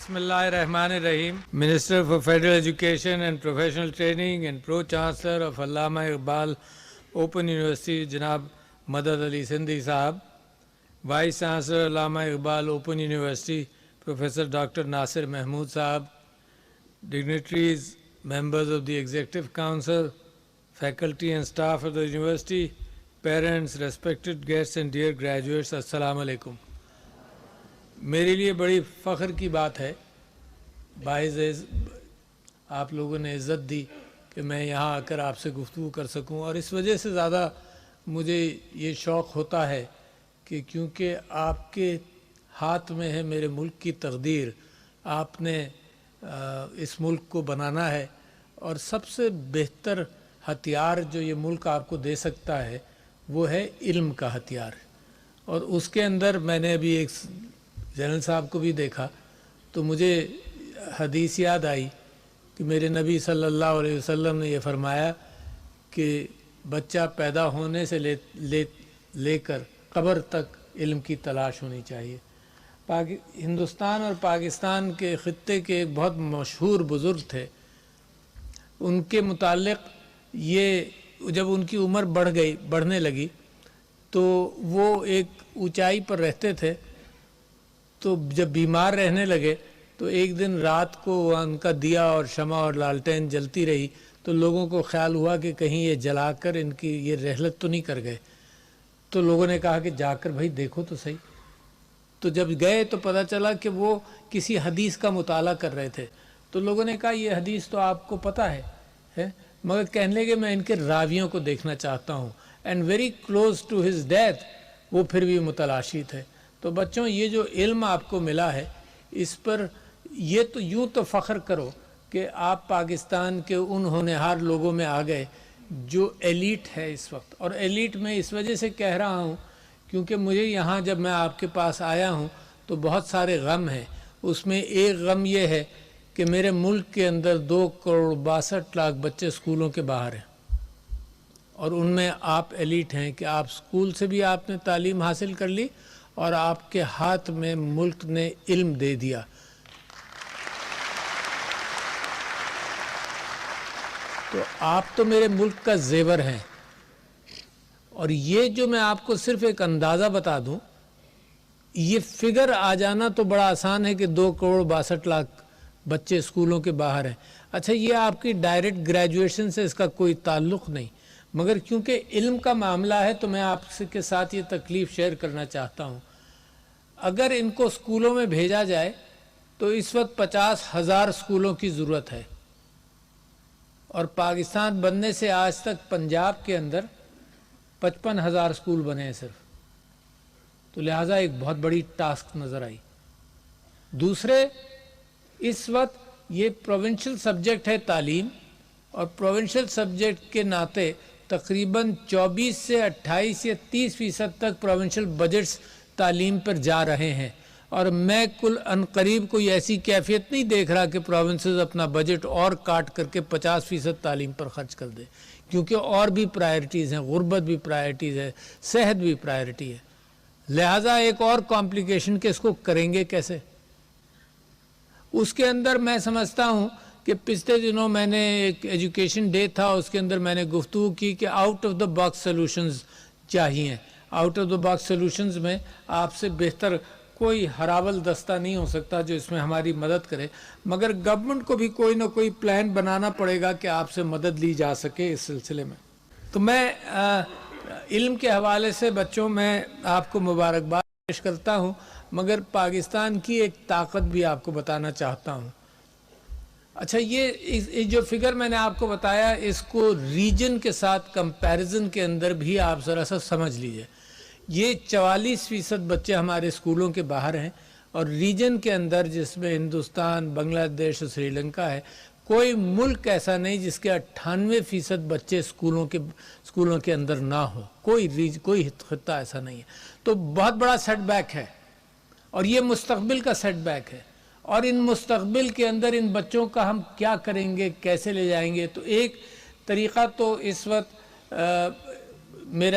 Bismillahirrahmanirrahim. Minister for Federal Education and Professional Training and Pro-Chancellor of Allama Iqbal Open University, Janab Madad Ali Sindhi Sahab, Vice Chancellor Allama Iqbal Open University, Professor Dr. Nasir Mahmood Sahab, dignitaries, members of the Executive Council, faculty and staff of the university, parents, respected guests and dear graduates, Assalamu alaikum. میرے لیے بڑی فخر کی بات ہے، باعث آپ لوگوں نے عزت دی کہ میں یہاں آ کر آپ سے گفتگو کر سکوں، اور اس وجہ سے زیادہ مجھے یہ شوق ہوتا ہے کہ کیونکہ آپ کے ہاتھ میں ہے میرے ملک کی تقدیر، آپ نے اس ملک کو بنانا ہے، اور سب سے بہتر ہتھیار جو یہ ملک آپ کو دے سکتا ہے وہ ہے علم کا ہتھیار، اور اس کے اندر میں نے ابھی ایک جنرل صاحب کو بھی دیکھا تو مجھے حدیث یاد آئی کہ میرے نبی صلی اللہ علیہ وسلم نے یہ فرمایا کہ بچہ پیدا ہونے سے لے کر قبر تک علم کی تلاش ہونی چاہیے۔ ہندوستان اور پاکستان کے خطے کے ایک بہت مشہور بزرگ تھے، ان کے متعلق یہ جب ان کی عمر بڑھنے لگی تو وہ ایک اونچائی پر رہتے تھے، تو جب بیمار رہنے لگے تو ایک دن رات کو ان کا دیا اور شمع اور لالٹین جلتی رہی، تو لوگوں کو خیال ہوا کہ کہیں یہ جلا کر ان کی یہ رحلت تو نہیں کر گئے، تو لوگوں نے کہا کہ جا کر بھائی دیکھو تو صحیح۔ تو جب گئے تو پتہ چلا کہ وہ کسی حدیث کا مطالعہ کر رہے تھے، تو لوگوں نے کہا یہ حدیث تو آپ کو پتہ ہے مگر کہنے لگے میں ان کے راویوں کو دیکھنا چاہتا ہوں، and very close to his death وہ پھر بھی متلاشی تھے۔ تو بچوں، یہ جو علم آپ کو ملا ہے اس پر یہ تو یوں تو فخر کرو کہ آپ پاکستان کے ان ہونہار لوگوں میں آ گئے جو ایلیٹ ہے اس وقت، اور ایلیٹ میں اس وجہ سے کہہ رہا ہوں کیونکہ مجھے یہاں جب میں آپ کے پاس آیا ہوں تو بہت سارے غم ہیں، اس میں ایک غم یہ ہے کہ میرے ملک کے اندر 2.62 کروڑ بچے اسکولوں کے باہر ہیں، اور ان میں آپ ایلیٹ ہیں کہ آپ اسکول سے بھی آپ نے تعلیم حاصل کر لی اور آپ کے ہاتھ میں ملک نے علم دے دیا۔ تو آپ تو میرے ملک کا زیور ہیں، اور یہ جو میں آپ کو صرف ایک اندازہ بتا دوں، یہ فگر آ جانا تو بڑا آسان ہے کہ 2.62 کروڑ بچے اسکولوں کے باہر ہیں۔ اچھا، یہ آپ کی ڈائریکٹ گریجویشن سے اس کا کوئی تعلق نہیں، مگر کیونکہ علم کا معاملہ ہے تو میں آپ کے ساتھ یہ تکلیف شیئر کرنا چاہتا ہوں۔ اگر ان کو اسکولوں میں بھیجا جائے تو اس وقت 50,000 اسکولوں کی ضرورت ہے، اور پاکستان بننے سے آج تک پنجاب کے اندر 55,000 اسکول بنے ہیں صرف، تو لہٰذا ایک بہت بڑی ٹاسک نظر آئی۔ دوسرے، اس وقت یہ پروونشل سبجیکٹ ہے تعلیم، اور پروونشل سبجیکٹ کے ناطے تقریباً 24 سے 28 یا 30% تک پروونشل بجٹس تعلیم پر جا رہے ہیں، اور میں کل عنقریب کوئی ایسی کیفیت نہیں دیکھ رہا کہ پروونسز اپنا بجٹ اور کاٹ کر کے 50% تعلیم پر خرچ کر دے، کیونکہ اور بھی پرائرٹیز ہیں، غربت بھی پرائرٹیز ہے، صحت بھی پرائرٹی ہے، لہٰذا ایک اور کمپلیکیشن کہ اس کو کریں گے کیسے۔ اس کے اندر میں سمجھتا ہوں کہ پچھلے دنوں میں نے ایک ایجوکیشن ڈے تھا، اس کے اندر میں نے گفتگو کی کہ out of the box solutions چاہیے۔ Out of the box solutions میں آپ سے بہتر کوئی ہراول دستہ نہیں ہو سکتا جو اس میں ہماری مدد کرے، مگر گورنمنٹ کو بھی کوئی نہ کوئی پلان بنانا پڑے گا کہ آپ سے مدد لی جا سکے اس سلسلے میں۔ تو میں علم کے حوالے سے بچوں میں آپ کو مبارکباد پیش کرتا ہوں، مگر پاکستان کی ایک طاقت بھی آپ کو بتانا چاہتا ہوں۔ اچھا، یہ جو فگر میں نے آپ کو بتایا اس کو ریجن کے ساتھ کمپیریزن کے اندر بھی آپ ذرا سا سمجھ لیجئے۔ یہ 44% بچے ہمارے اسکولوں کے باہر ہیں، اور ریجن کے اندر جس میں ہندوستان، بنگلہ دیش اور سری لنکا ہے، کوئی ملک ایسا نہیں جس کے 98% بچے اسکولوں کے اندر نہ ہو، کوئی خطہ ایسا نہیں ہے۔ تو بہت بڑا سیٹ بیک ہے، اور یہ مستقبل کا سیٹ بیک ہے، اور ان مستقبل کے اندر ان بچوں کا ہم کیا کریں گے، کیسے لے جائیں گے۔ تو ایک طریقہ تو اس وقت میں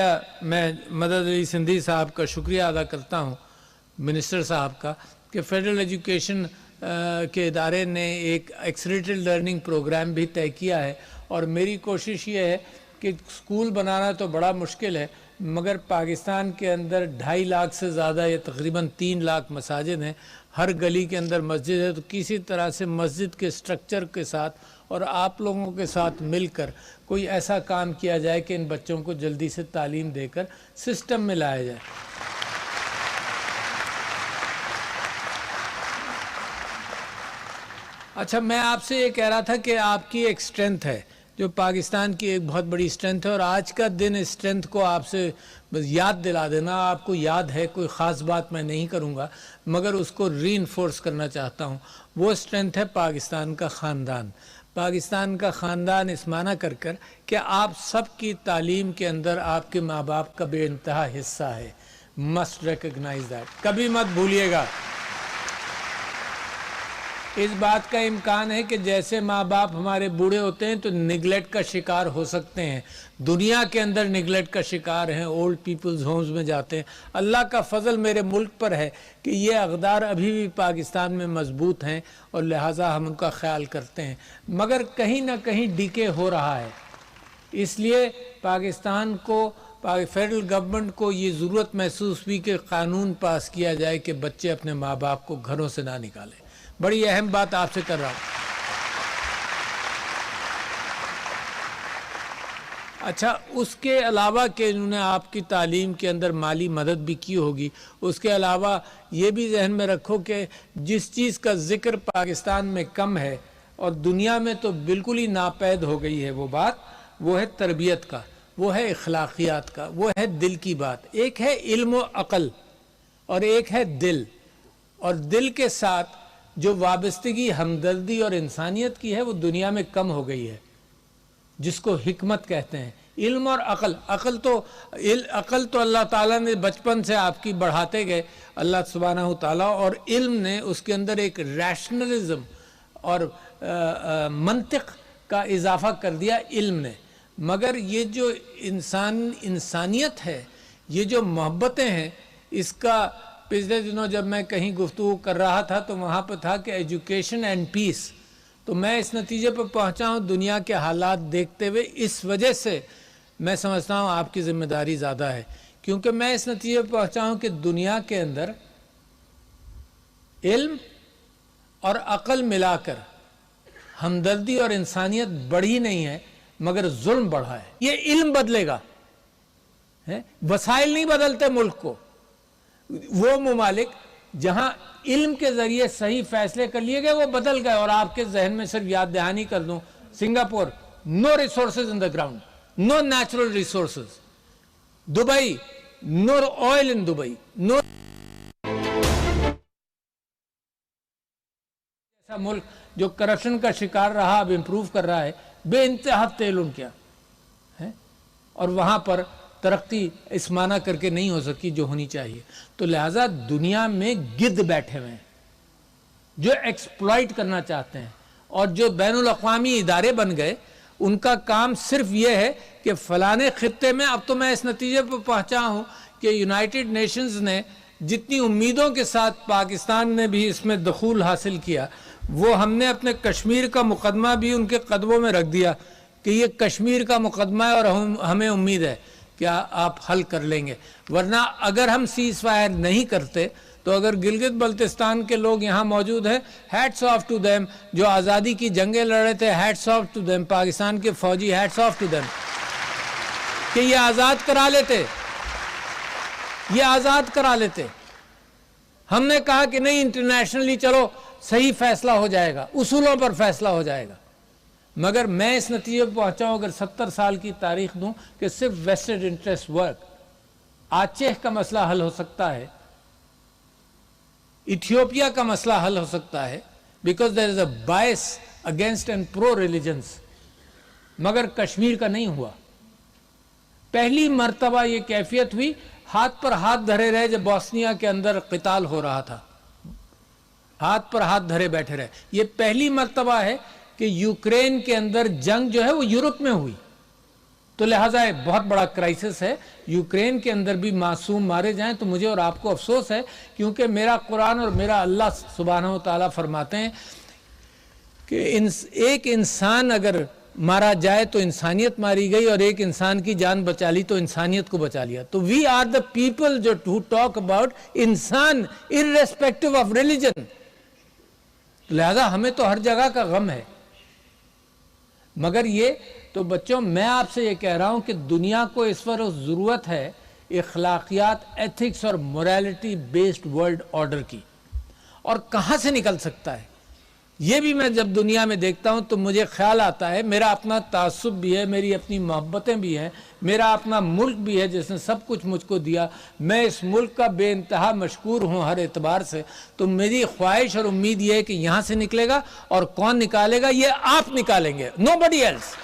مدد علی سندھی صاحب کا شکریہ ادا کرتا ہوں، منسٹر صاحب کا، کہ فیڈرل ایجوکیشن کے ادارے نے ایک ایکسلریٹڈ لرننگ پروگرام بھی طے کیا ہے، اور میری کوشش یہ ہے کہ اسکول بنانا تو بڑا مشکل ہے، مگر پاکستان کے اندر 2.5 لاکھ سے زیادہ یا تقریباً 3 لاکھ مساجد ہیں، ہر گلی کے اندر مسجد ہے، تو کسی طرح سے مسجد کے سٹرکچر کے ساتھ اور آپ لوگوں کے ساتھ مل کر کوئی ایسا کام کیا جائے کہ ان بچوں کو جلدی سے تعلیم دے کر سسٹم میں لایا جائے۔ اچھا، میں آپ سے یہ کہہ رہا تھا کہ آپ کی ایک اسٹرینتھ ہے جو پاکستان کی ایک بہت بڑی اسٹرینتھ ہے، اور آج کا دن اس اسٹرینتھ کو آپ سے بس یاد دلا دینا، آپ کو یاد ہے، کوئی خاص بات میں نہیں کروں گا مگر اس کو ری انفورس کرنا چاہتا ہوں۔ وہ اسٹرینتھ ہے پاکستان کا خاندان۔ پاکستان کا خاندان اس معنی کر کہ آپ سب کی تعلیم کے اندر آپ کے ماں باپ کا بے انتہا حصہ ہے۔ مسٹ ریکگنائز دیٹ، کبھی مت بھولیے گا۔ اس بات کا امکان ہے کہ جیسے ماں باپ ہمارے بوڑھے ہوتے ہیں تو نگلیکٹ کا شکار ہو سکتے ہیں، دنیا کے اندر نگلیکٹ کا شکار ہیں، اولڈ پیپلز ہومز میں جاتے ہیں۔ اللہ کا فضل میرے ملک پر ہے کہ یہ اقدار ابھی بھی پاکستان میں مضبوط ہیں اور لہٰذا ہم ان کا خیال کرتے ہیں، مگر کہیں نہ کہیں ڈیکے ہو رہا ہے۔ اس لیے پاکستان کو، فیڈرل گورنمنٹ کو یہ ضرورت محسوس ہوئی کہ قانون پاس کیا جائے کہ بچے اپنے ماں باپ کو گھروں سے نہ نکالیں۔ بڑی اہم بات آپ سے کر رہا ہوں۔ اچھا، اس کے علاوہ کہ انہوں نے آپ کی تعلیم کے اندر مالی مدد بھی کی ہوگی، اس کے علاوہ یہ بھی ذہن میں رکھو کہ جس چیز کا ذکر پاکستان میں کم ہے اور دنیا میں تو بالکل ہی ناپید ہو گئی ہے وہ بات، وہ ہے تربیت کا، وہ ہے اخلاقیات کا، وہ ہے دل کی بات۔ ایک ہے علم و عقل اور ایک ہے دل، اور دل کے ساتھ جو وابستگی ہمدردی اور انسانیت کی ہے وہ دنیا میں کم ہو گئی ہے، جس کو حکمت کہتے ہیں۔ علم اور عقل، عقل تو اللہ تعالیٰ نے بچپن سے آپ کی بڑھاتے گئے اللہ سبحانہ تعالیٰ، اور علم نے اس کے اندر ایک ریشنلزم اور منطق کا اضافہ کر دیا علم نے، مگر یہ جو انسانیت ہے، یہ جو محبتیں ہیں، اس کا پچھلے دنوں جب میں کہیں گفتگو کر رہا تھا تو وہاں پہ تھا کہ ایجوکیشن اینڈ پیس، تو میں اس نتیجے پر پہنچا ہوں دنیا کے حالات دیکھتے ہوئے، اس وجہ سے میں سمجھتا ہوں آپ کی ذمہ داری زیادہ ہے، کیونکہ میں اس نتیجے پر پہنچا ہوں کہ دنیا کے اندر علم اور عقل ملا کر ہمدردی اور انسانیت بڑھی نہیں ہے مگر ظلم بڑھا ہے۔ یہ علم بدلے گا، وسائل نہیں بدلتے ملک کو۔ وہ ممالک جہاں علم کے ذریعے صحیح فیصلے کر لیے گئے وہ بدل گئے، اور آپ کے ذہن میں صرف یاد دہانی کر دوں، Singapore, no resources in the ground, no natural resources. Dubai, no oil in Dubai, no ایسا ملک جو کرپشن کا شکار رہا اب امپروو کر رہا ہے، بے انتہا تیل ان کیا ہے، اور وہاں پر ترقی اس معنی کر کے نہیں ہو سکی جو ہونی چاہیے۔ تو لہٰذا دنیا میں گدھ بیٹھے ہوئے ہیں جو ایکسپلائٹ کرنا چاہتے ہیں، اور جو بین الاقوامی ادارے بن گئے ان کا کام صرف یہ ہے کہ فلانے خطے میں، اب تو میں اس نتیجے پر پہنچا ہوں کہ یونائٹڈ نیشنز نے جتنی امیدوں کے ساتھ پاکستان نے بھی اس میں دخول حاصل کیا، وہ ہم نے اپنے کشمیر کا مقدمہ بھی ان کے قدموں میں رکھ دیا کہ یہ کشمیر کا مقدمہ ہے اور ہمیں امید ہے کہ آپ حل کر لیں گے، ورنہ اگر ہم سیز فائر نہیں کرتے تو اگر گلگت بلتستان کے لوگ یہاں موجود ہیں، ہیٹس آف ٹو دیم، جو آزادی کی جنگیں لڑ رہے تھے، hats of two them, Pakistan کے فوجی، ہیٹس آف ٹو دیم، کہ یہ آزاد کرا لیتے، یہ آزاد کرا لیتے۔ ہم نے کہا کہ نہیں، انٹرنیشنلی چلو صحیح فیصلہ ہو جائے گا، اصولوں پر فیصلہ ہو جائے گا، مگر میں اس نتیجے پر پہنچا ہوں اگر 70 سال کی تاریخ دوں کہ صرف ویسٹڈ انٹرسٹ ورک۔ آچے کا مسئلہ حل ہو سکتا ہے، ایتھیوپیا کا مسئلہ حل ہو سکتا ہے، because there is a bias against and pro religions, مگر کشمیر کا نہیں ہوا۔ پہلی مرتبہ یہ کیفیت ہوئی، ہاتھ پر ہاتھ دھرے رہے جب بوسنیا کے اندر قتال ہو رہا تھا، ہاتھ پر ہاتھ دھرے بیٹھے رہے۔ یہ پہلی مرتبہ ہے کہ یوکرین کے اندر جنگ جو ہے وہ یورپ میں ہوئی، تو لہٰذا ایک بہت بڑا کرائسس ہے. یوکرین کے اندر بھی معصوم مارے جائیں تو مجھے اور آپ کو افسوس ہے، کیونکہ میرا قرآن اور میرا اللہ سبحانہ و تعالیٰ فرماتے ہیں کہ ایک انسان اگر مارا جائے تو انسانیت ماری گئی، اور ایک انسان کی جان بچا لی تو انسانیت کو بچا لیا. تو وی آر دا پیپل جو who ٹاک اباؤٹ انسان irrespective آف ریلیجن. لہذا ہمیں تو ہر جگہ کا غم ہے. مگر یہ تو بچوں، میں آپ سے یہ کہہ رہا ہوں کہ دنیا کو اس وقت ضرورت ہے اخلاقیات، ایتھکس اور موریلٹی بیسڈ ورلڈ آرڈر کی. اور کہاں سے نکل سکتا ہے یہ بھی میں جب دنیا میں دیکھتا ہوں تو مجھے خیال آتا ہے، میرا اپنا تعصب بھی ہے، میری اپنی محبتیں بھی ہیں، میرا اپنا ملک بھی ہے جس نے سب کچھ مجھ کو دیا، میں اس ملک کا بے انتہا مشکور ہوں ہر اعتبار سے. تو میری خواہش اور امید یہ ہے کہ یہاں سے نکلے گا، اور کون نکالے گا؟ یہ آپ نکالیں گے، nobody else.